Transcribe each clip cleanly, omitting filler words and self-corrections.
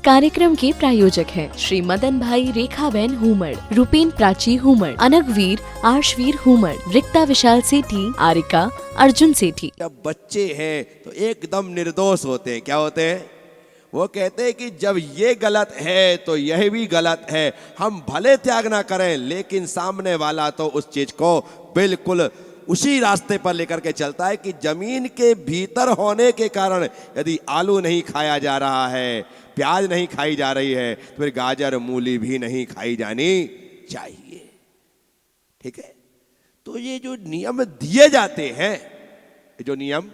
कार्यक्रम के प्रायोजक हैं श्री मदन भाई रेखाबेन हुमड़, रूपेन प्राची हुमड़, अनगवीर आर्शवीर हुमड़, रिक्ता विशाल सेठी, आरिका अर्जुन सेठी। जब बच्चे हैं तो एकदम निर्दोष होते हैं। क्या होते हैं? वो कहते हैं कि जब ये गलत है तो यह भी गलत है। हम भले त्याग ना करें लेकिन सामने वाला तो उस चीज को बिल्कुल उसी रास्ते पर लेकर के चलता है कि जमीन के भीतर होने के कारण यदि आलू नहीं खाया जा रहा है, प्याज नहीं खाई जा रही है, तो फिर गाजर मूली भी नहीं खाई जानी चाहिए। ठीक है? तो ये जो नियम दिए जाते हैं, ये जो नियम,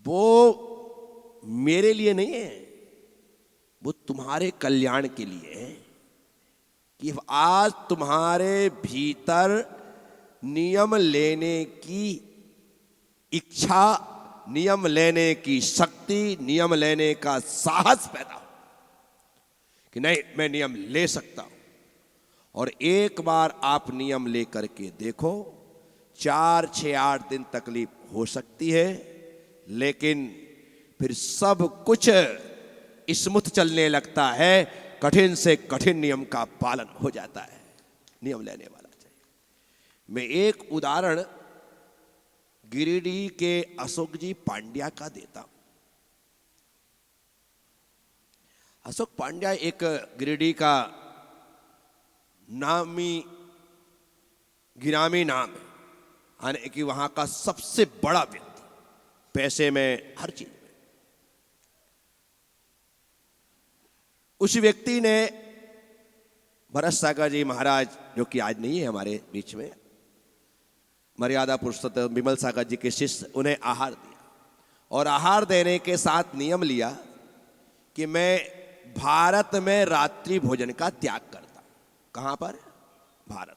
वो मेरे लिए नहीं है, वो तुम्हारे कल्याण के लिए है। कि आज तुम्हारे भीतर नियम लेने की इच्छा, नियम लेने की शक्ति, नियम लेने का साहस पैदा हो कि नहीं, मैं नियम ले सकता हूं। और एक बार आप नियम लेकर के देखो, 4, 6, 8 दिन तकलीफ हो सकती है, लेकिन फिर सब कुछ स्मूथ चलने लगता है। कठिन से कठिन नियम का पालन हो जाता है। नियम लेने वाला चाहिए। मैं एक उदाहरण गिरिडीह के अशोक जी पांड्या का देता हूं। अशोक पांड्या एक गिरिडीह का नामी गिरामी नाम है, यानी कि वहां का सबसे बड़ा व्यक्ति, पैसे में, हर चीज में। उस व्यक्ति ने भरत सागर जी महाराज, जो कि आज नहीं है हमारे बीच में, मर्यादा पुरुषोत्तम विमल सागर जी के शिष्य, उन्हें आहार दिया। और आहार देने के साथ नियम लिया कि मैं भारत में रात्रि भोजन का त्याग करता। कहां पर? भारत।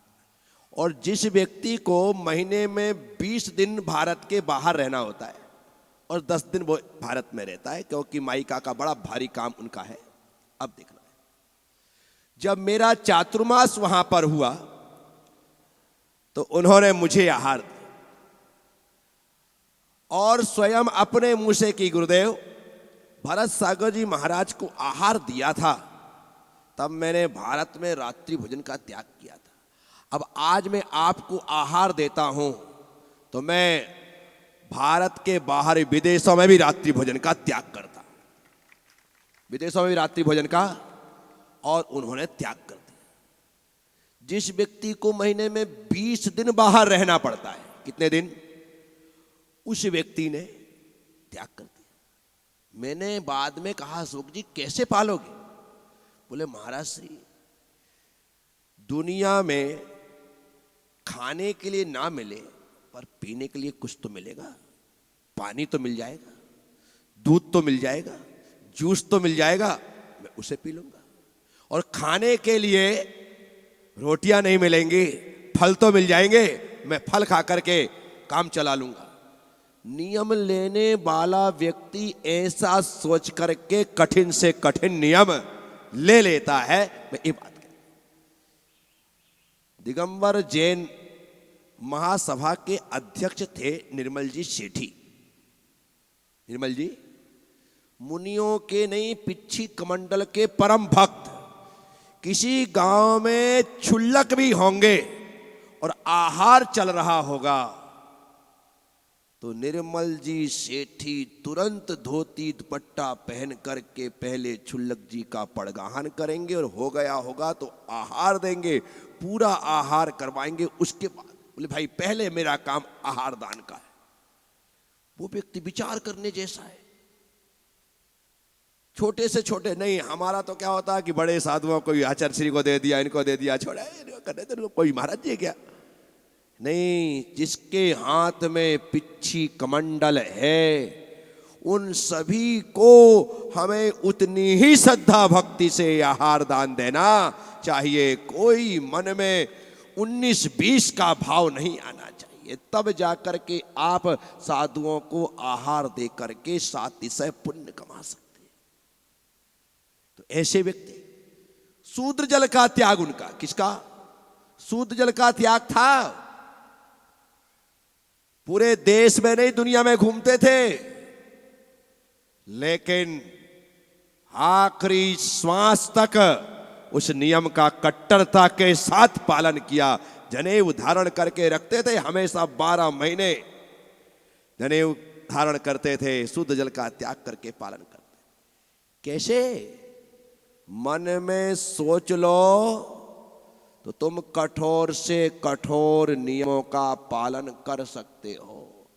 और जिस व्यक्ति को महीने में 20 दिन भारत के बाहर रहना होता है और 10 दिन वो भारत में रहता है, क्योंकि माइका का बड़ा भारी काम उनका है। अब देखना है, जब मेरा चातुर्मास वहां पर हुआ तो उन्होंने मुझे आहार दिया और स्वयं अपने मुंह से कि गुरुदेव, भरत सागर जी महाराज को आहार दिया था, तब मैंने भारत में रात्रि भोजन का त्याग किया था। अब आज मैं आपको आहार देता हूं तो मैं भारत के बाहर विदेशों में भी रात्रि भोजन का त्याग करता, विदेशों में भी रात्रि भोजन का, और उन्होंने त्याग कर दिया। जिस व्यक्ति को महीने में 20 दिन बाहर रहना पड़ता है, कितने दिन? उस व्यक्ति ने त्याग कर दिया। मैंने बाद में कहा, अशोक जी कैसे पालोगे? बोले, महाराज श्री, दुनिया में खाने के लिए ना मिले पर पीने के लिए कुछ तो मिलेगा। पानी तो मिल जाएगा, दूध तो मिल जाएगा, जूस तो मिल जाएगा, मैं उसे पी लूंगा। और खाने के लिए रोटियां नहीं मिलेंगी, फल तो मिल जाएंगे, मैं फल खा करके काम चला लूंगा। नियम लेने वाला व्यक्ति ऐसा सोच करके कठिन से कठिन नियम ले लेता है। मैं ये बात कहता हूं। दिगंबर जैन महासभा के अध्यक्ष थे निर्मल जी सेठी। निर्मल जी मुनियों के नहीं, पिच्छी कमंडल के परम भक्त। किसी गांव में क्षुल्लक भी होंगे और आहार चल रहा होगा तो निर्मल जी सेठी तुरंत धोती दुपट्टा पहन करके पहले क्षुल्लक जी का पड़गाहन करेंगे, और हो गया होगा तो आहार देंगे, पूरा आहार करवाएंगे। उसके बाद बोले, भाई पहले मेरा काम आहार दान का है। वो व्यक्ति विचार करने जैसा है। छोटे से छोटे नहीं, हमारा तो क्या होता है कि बड़े साधुओं को, आचार्य श्री को दे दिया, इनको दे दिया, छोड़ा करने तो कोई महाराज जी क्या? नहीं, जिसके हाथ में पिच्छी कमंडल है उन सभी को हमें उतनी ही श्रद्धा भक्ति से आहार दान देना चाहिए। कोई मन में 19-20 का भाव नहीं आना चाहिए। तब जाकर के आप साधुओं को आहार दे करके सातिशय पुण्य कमा सकते। तो ऐसे व्यक्ति, शूद्र जल का त्याग उनका, किसका? शूद्र जल का त्याग था। पूरे देश में नहीं, दुनिया में घूमते थे, लेकिन आखिरी श्वास तक उस नियम का कट्टरता के साथ पालन किया। जनेऊ धारण करके रखते थे, हमेशा 12 महीने जनेऊ धारण करते थे, शुद्ध जल का त्याग करके पालन करते। कैसे? मन में सोच लो तो तुम कठोर से कठोर नियमों का पालन कर सकते हो,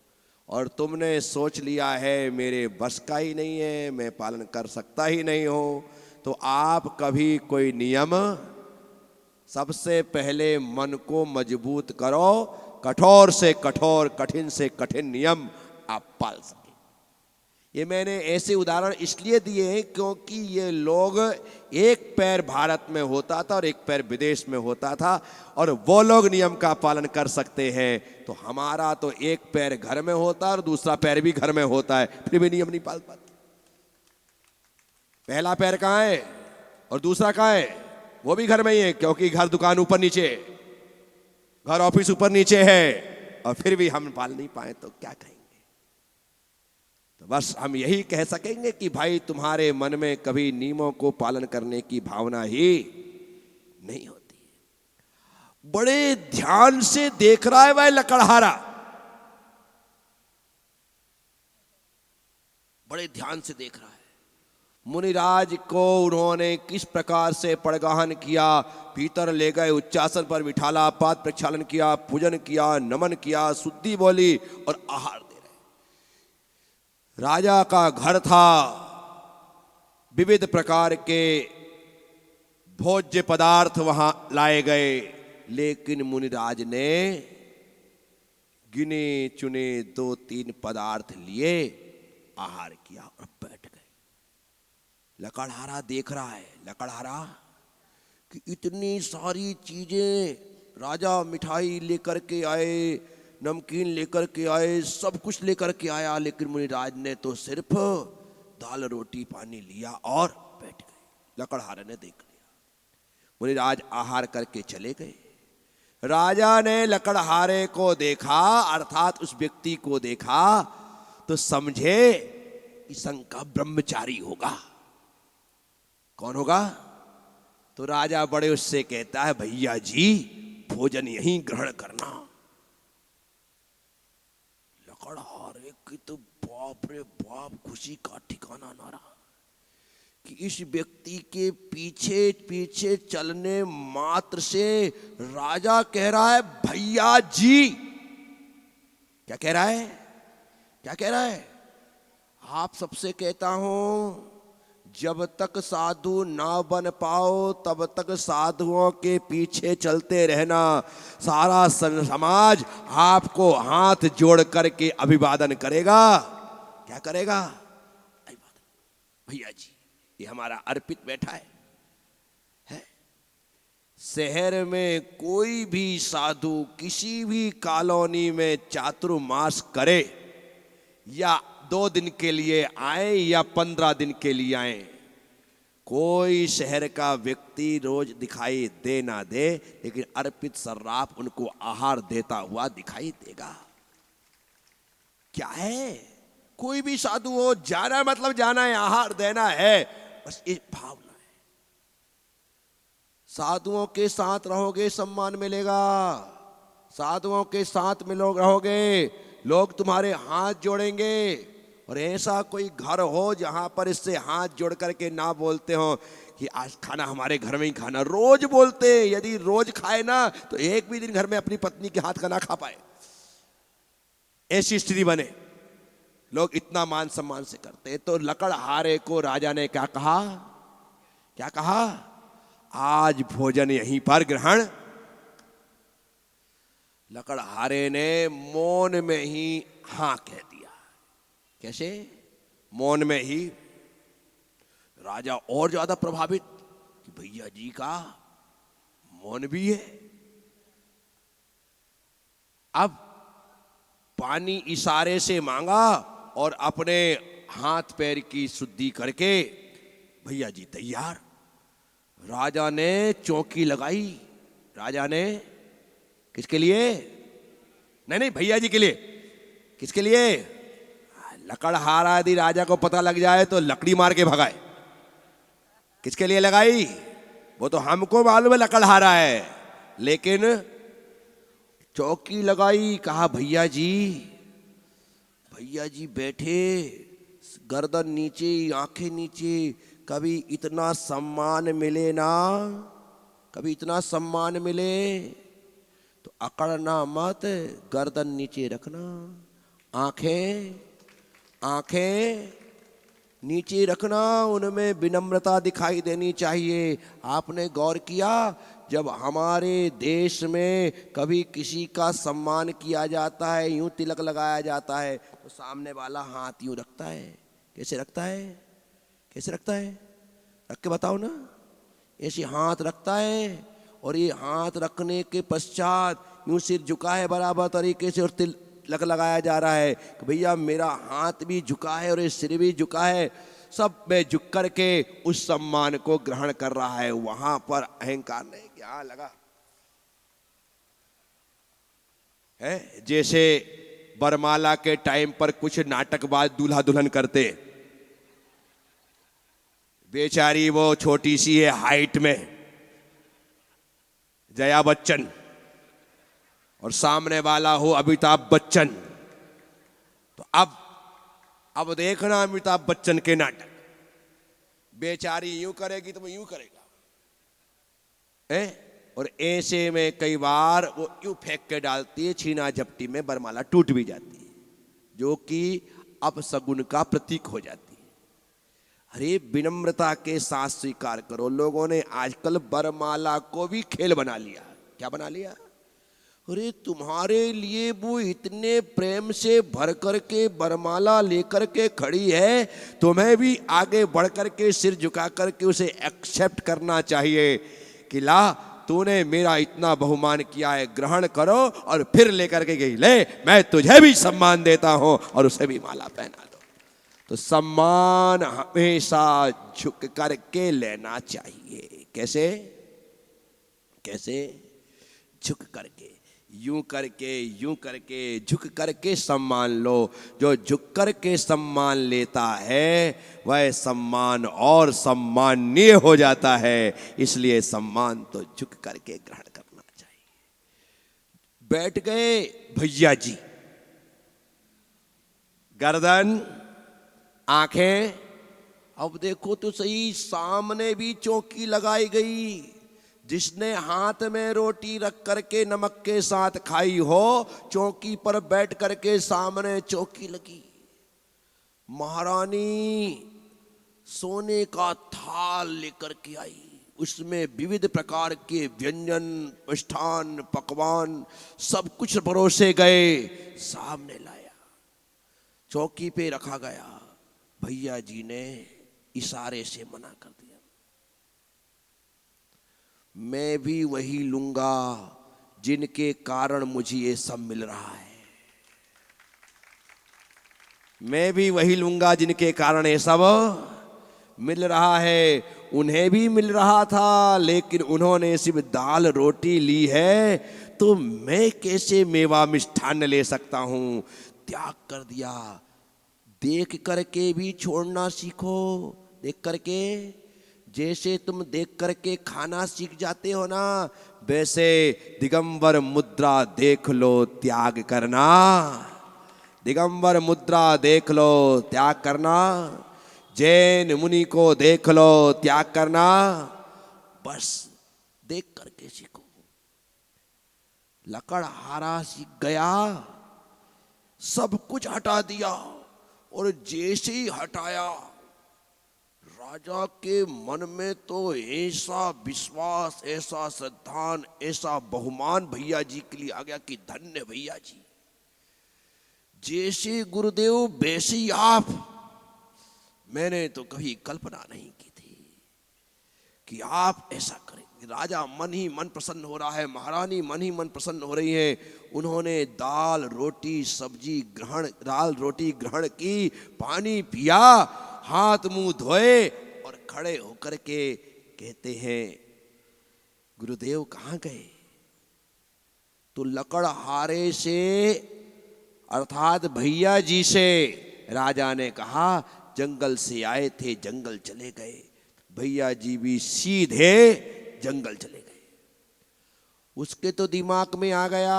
और तुमने सोच लिया है मेरे बस का ही नहीं है, मैं पालन कर सकता ही नहीं हूं, तो आप कभी कोई नियम, सबसे पहले मन को मजबूत करो, कठोर से कठोर, कठिन से कठिन नियम आप पाल सके। ये मैंने ऐसे उदाहरण इसलिए दिए हैं क्योंकि ये लोग, एक पैर भारत में होता था और एक पैर विदेश में होता था, और वो लोग नियम का पालन कर सकते हैं, तो हमारा तो एक पैर घर में होता है और दूसरा पैर भी घर में होता है, फिर भी नियम नहीं पाल पाते। पहला पैर कहाँ है और दूसरा कहाँ है? वो भी घर में ही है, क्योंकि घर दुकान ऊपर नीचे, घर ऑफिस ऊपर नीचे है, और फिर भी हम पाल नहीं पाए तो क्या कहेंगे? तो बस हम यही कह सकेंगे कि भाई तुम्हारे मन में कभी नियमों को पालन करने की भावना ही नहीं होती है। बड़े ध्यान से देख रहा है वह लकड़हारा, बड़े ध्यान से देख रहा है मुनिराज को उन्होंने किस प्रकार से पड़गाहन किया, भीतर ले गए, उच्चासन पर बिठाला, पाद प्रक्षालन किया, पूजन किया, नमन किया, शुद्धि बोली और आहार दे रहे। राजा का घर था, विविध प्रकार के भोज्य पदार्थ वहां लाए गए, लेकिन मुनिराज ने गिने चुने 2-3 पदार्थ लिए, आहार किया और बैठ गए। लकड़हारा देख रहा है, लकड़हारा कि इतनी सारी चीजें, राजा मिठाई लेकर के आए, नमकीन लेकर के आए, सब कुछ लेकर के आया, लेकिन मुनिराज ने तो सिर्फ दाल रोटी पानी लिया और बैठ गए। लकड़हारे ने देख लिया, मुनिराज आहार करके चले गए। राजा ने लकड़हारे को देखा, अर्थात उस व्यक्ति को देखा, तो समझे कि शंका ब्रह्मचारी होगा। कौन होगा? तो राजा बड़े उससे कहता है, भैया जी भोजन यहीं ग्रहण करना। लकड़हारे की तो बाप रे बाप खुशी का ठिकाना ना रहा कि इस व्यक्ति के पीछे पीछे चलने मात्र से राजा कह रहा है भैया जी। क्या कह रहा है? क्या कह रहा है? आप सबसे कहता हूं, जब तक साधु ना बन पाओ तब तक साधुओं के पीछे चलते रहना। सारा समाज आपको हाथ जोड़ करके अभिवादन करेगा। क्या करेगा? अभिवादन। भैया जी ये हमारा अर्पित बैठा है। शहर में कोई भी साधु किसी भी कॉलोनी में चातुर्मास करे, या 2 दिन के लिए आए या 15 दिन के लिए आए, कोई शहर का व्यक्ति रोज दिखाई दे ना दे, लेकिन अर्पित सर्राफ उनको आहार देता हुआ दिखाई देगा। क्या है? कोई भी साधु हो, जाना मतलब जाना है, आहार देना है, बस एक भावना है। साधुओं के साथ रहोगे सम्मान मिलेगा, साधुओं के साथ रहोगे, लोग तुम्हारे हाथ जोड़ेंगे। और ऐसा कोई घर हो जहां पर इससे हाथ जोड़ करके ना बोलते हो कि आज खाना हमारे घर में ही खाना, रोज बोलते। यदि रोज खाए ना तो एक भी दिन घर में अपनी पत्नी के हाथ का ना खा पाए, ऐसी स्थिति बने। लोग इतना मान सम्मान से करते। तो लकड़हारे को राजा ने क्या कहा? क्या कहा? आज भोजन यहीं पर ग्रहण। लकड़हारे ने मौन में ही हां कह दिया। कैसे? मौन में ही। राजा और ज्यादा प्रभावित कि भैया जी का मौन भी है। अब पानी इशारे से मांगा और अपने हाथ पैर की शुद्धि करके भैया जी तैयार। राजा ने चौकी लगाई। राजा ने किसके लिए? नहीं भैया जी के लिए। किसके लिए? लकड़हारा यदि राजा को पता लग जाए तो लकड़ी मार के भगाए। किसके लिए लगाई? वो तो हमको मालूम है लकड़हारा है, लेकिन चौकी लगाई। कहा भैया जी बैठे, गर्दन नीचे, आंखें नीचे, कभी इतना सम्मान मिले ना, कभी इतना सम्मान मिले तो अकड़ना मत, गर्दन नीचे रखना, आंखें नीचे रखना, उनमें विनम्रता दिखाई देनी चाहिए। आपने गौर किया, जब हमारे देश में कभी किसी का सम्मान किया जाता है, यूं तिलक लगाया जाता है, तो सामने वाला हाथ यूं रखता है। कैसे रखता है? कैसे रखता है? रख के बताओ ना। ऐसे हाथ रखता है, और ये हाथ रखने के पश्चात यूं सिर झुका है बराबर तरीके से, और तिलक लगाया जा रहा है कि भैया मेरा हाथ भी झुका है और ये सिर भी झुका है, सब में झुक करके उस सम्मान को ग्रहण कर रहा है। वहां पर अहंकार नहीं, क्या लगा है? जैसे बरमाला के टाइम पर कुछ नाटकबाज दूल्हा दुल्हन करते, बेचारी वो छोटी सी है हाइट में, जया बच्चन, और सामने वाला हो अमिताभ बच्चन। तो अब देखना अमिताभ बच्चन के नाटक। बेचारी यूं करेगी तो वो यूं करेगा, और ऐसे में कई बार वो यूं फेंक के डालती है, छीना झपटी में बरमाला टूट भी जाती है, जो कि अपशगुन का प्रतीक हो जाती है। अरे विनम्रता के साथ स्वीकार करो। लोगों ने आजकल बरमाला को भी खेल बना लिया। क्या बना लिया? अरे तुम्हारे लिए वो इतने प्रेम से भर करके बरमाला लेकर के खड़ी है, तुम्हें भी आगे बढ़ करके सिर झुका करके उसे एक्सेप्ट करना चाहिए कि ला तूने मेरा इतना बहुमान किया है, ग्रहण करो, और फिर लेकर के गई, ले मैं तुझे भी सम्मान देता हूं, और उसे भी माला पहना दो। तो सम्मान हमेशा झुक करके लेना चाहिए। कैसे? कैसे? झुक करके, यूं करके झुक करके सम्मान लो। जो झुक करके सम्मान लेता है वह सम्मान और सम्मानीय हो जाता है। इसलिए सम्मान तो झुक करके ग्रहण करना चाहिए। बैठ गए भैया जी, गर्दन, आंखें। अब देखो तो सही, सामने भी चौकी लगाई गई। जिसने हाथ में रोटी रख करके नमक के साथ खाई हो, चौकी पर बैठ करके सामने चौकी लगी। महारानी सोने का थाल लेकर के आई, उसमें विविध प्रकार के व्यंजन, मिष्ठान, पकवान सब कुछ परोसे गए, सामने लाया, चौकी पे रखा गया। भैया जी ने इशारे से मना कर दिया, मैं भी वही लूंगा जिनके कारण मुझे ये सब मिल रहा है। मैं भी वही लूंगा जिनके कारण ये सब मिल रहा है। उन्हें भी मिल रहा था, लेकिन उन्होंने सिर्फ दाल रोटी ली है, तो मैं कैसे मेवा मिष्ठान्न ले सकता हूं? त्याग कर दिया। देख करके भी छोड़ना सीखो। देख करके, जैसे तुम देख करके खाना सीख जाते हो ना, वैसे दिगंबर मुद्रा देख लो, त्याग करना। दिगंबर मुद्रा देख लो, त्याग करना। जैन मुनि को देख लो, त्याग करना। बस देख करके सीखो। लकड़हारा सीख गया, सब कुछ हटा दिया, और जैसे ही हटाया, राजा के मन में तो ऐसा विश्वास, ऐसा श्रद्धान, ऐसा बहुमान भैया जी के लिए आ गया कि धन्य भैया जी, जैसे गुरुदेव वैसे ही आप। मैंने तो कभी कल्पना नहीं की थी कि आप ऐसा करेंगे। राजा मन ही मन प्रसन्न हो रहा है, महारानी मन ही मन प्रसन्न हो रही है। उन्होंने दाल रोटी सब्जी ग्रहण, दाल रोटी ग्रहण की, पानी पिया, हाथ मुंह धोए, और खड़े होकर के कहते हैं, गुरुदेव कहाँ गए? तो लकड़हारे से अर्थात भैया जी से राजा ने कहा, जंगल से आए थे, जंगल चले गए। भैया जी भी सीधे जंगल चले गए। उसके तो दिमाग में आ गया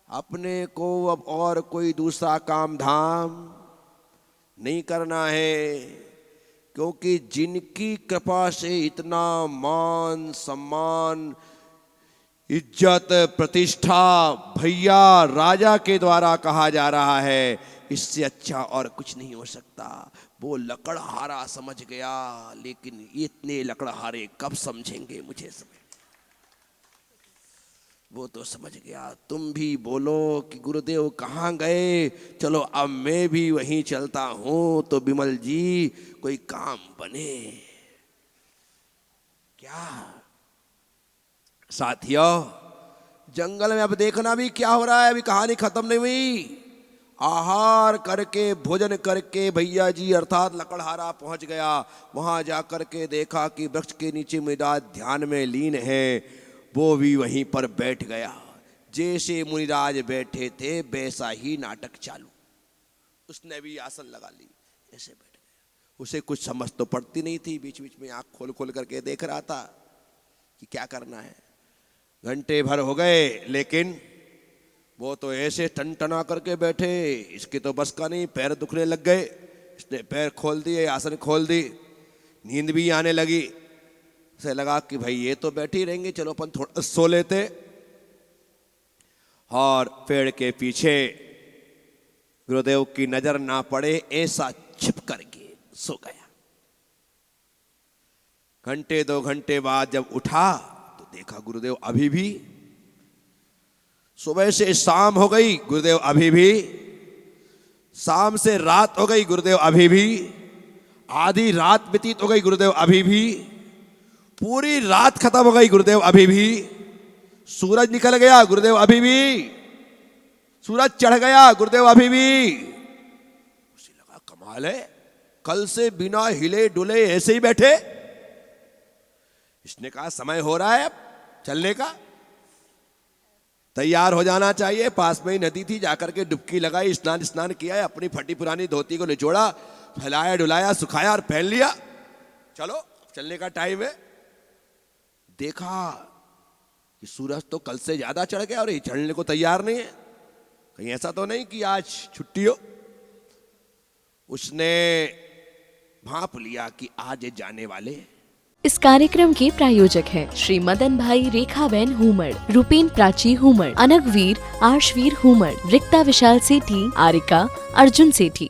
अपने को अब और कोई दूसरा काम धाम नहीं करना है, क्योंकि जिनकी कृपा से इतना मान सम्मान इज्जत प्रतिष्ठा भैया राजा के द्वारा कहा जा रहा है, इससे अच्छा और कुछ नहीं हो सकता। वो लकड़हारा समझ गया, लेकिन इतने लकड़हारे कब समझेंगे मुझे समझ। वो तो समझ गया। तुम भी बोलो कि गुरुदेव कहाँ गए, चलो अब मैं भी वहीं चलता हूं तो बिमल जी कोई काम बने। क्या साथियों, जंगल में अब देखना भी क्या हो रहा है, अभी कहानी खत्म नहीं हुई। आहार करके भोजन करके भैया जी अर्थात लकड़हारा पहुंच गया। वहां जाकर के देखा कि वृक्ष के नीचे मुनिराज ध्यान में लीन है। वो भी वहीं पर बैठ गया। जैसे मुनिराज बैठे थे वैसा ही नाटक चालू। उसने भी आसन लगा ली, ऐसे बैठ गया। उसे कुछ समझ तो पड़ती नहीं थी, बीच बीच में आंख खोल खोल करके देख रहा था कि क्या करना है। घंटे भर हो गए, लेकिन वो तो ऐसे टनटना करके बैठे, इसके तो बस का नहीं, पैर दुखने लग गए। इसने पैर खोल दिए, आसन खोल दी, नींद भी आने लगी। उसे लगा कि भाई ये तो बैठे ही रहेंगे, चलो अपन थोड़ा सो लेते। और पेड़ के पीछे गुरुदेव की नजर ना पड़े ऐसा छिप करके सो गया। घंटे 2 घंटे बाद जब उठा तो देखा गुरुदेव अभी भी, सुबह से शाम हो गई गुरुदेव अभी भी, शाम से रात हो गई गुरुदेव अभी भी, आधी रात व्यतीत हो गई गुरुदेव अभी भी, पूरी रात खत्म हो गई गुरुदेव अभी भी, सूरज निकल गया गुरुदेव अभी भी, सूरज चढ़ गया गुरुदेव अभी भी। उसे लगा कमाल है, कल से बिना हिले डुले ऐसे ही बैठे। इसने कहा समय हो रहा है अब चलने का, तैयार हो जाना चाहिए। पास में ही नदी थी, जाकर के डुबकी लगाई, स्नान किया, अपनी फटी पुरानी धोती को निचोड़ा, फैलाया डुलाया, सुखाया और पहन लिया। चलो चलने का टाइम है। देखा कि सूरज तो कल से ज्यादा चढ़ गया और ये चढ़ने को तैयार नहीं है। कहीं ऐसा तो नहीं कि आज छुट्टी हो। उसने भांप लिया कि आज ये जाने वाले। इस कार्यक्रम के प्रायोजक हैं श्री मदन भाई रेखाबेन हुमड़, रूपेन प्राची हुमड़, अनगवीर आर्शवीर हुमड़, रिक्ता विशाल सेठी, आरिका अर्जुन सेठी।